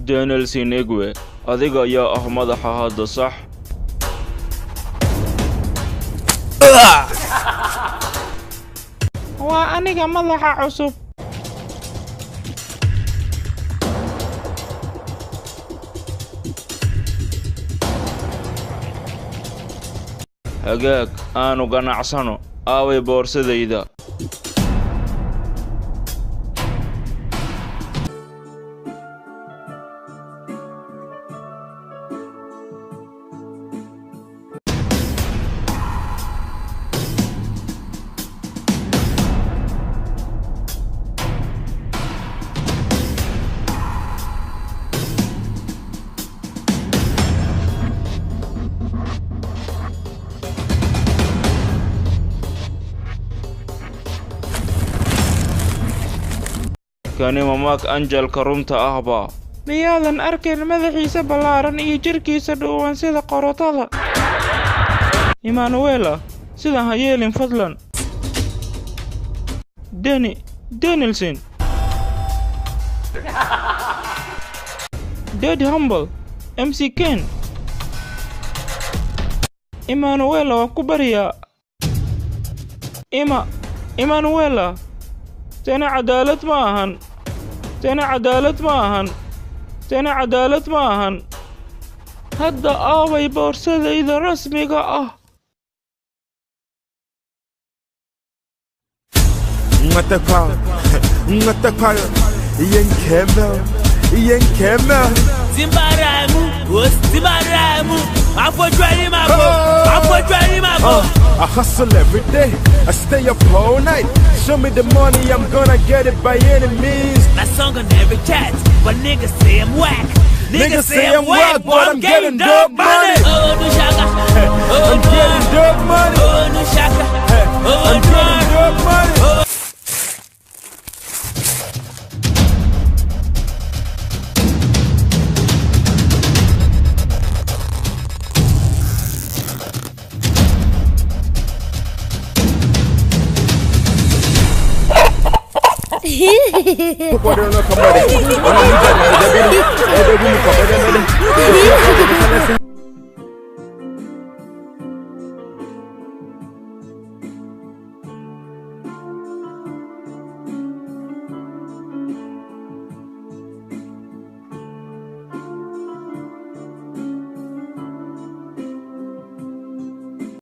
Daniel Sinegwe, adiga ayaa ah madaxa hadda sax. waa aniga madaxa cusub. hagaag aanu ganacsano aaway boorsadayda. kani mamaak anjalka runta ahba. miyaadan arkin madaxiisa ballaaran iyo jirkiisa dhuuban sida qorotada? Emmanuela, sidan ha yeelin fadlan. Danielson. Dead Humble, MC Ken. Emmanuela waa ku baryaa. Emmanuela. tani cadaalad ma ahan. hadda aaway boorsadayda rasmiga ah. I hustle every day, I stay up all night. Show me the money, I'm gonna get it by any means. My song on every chat, but niggas say I'm whack. Niggas say I'm whack, but I'm getting dope money. Oh, no shaka. I'm getting dope money. Oh, no shaka. I'm getting dope money. Hehehehe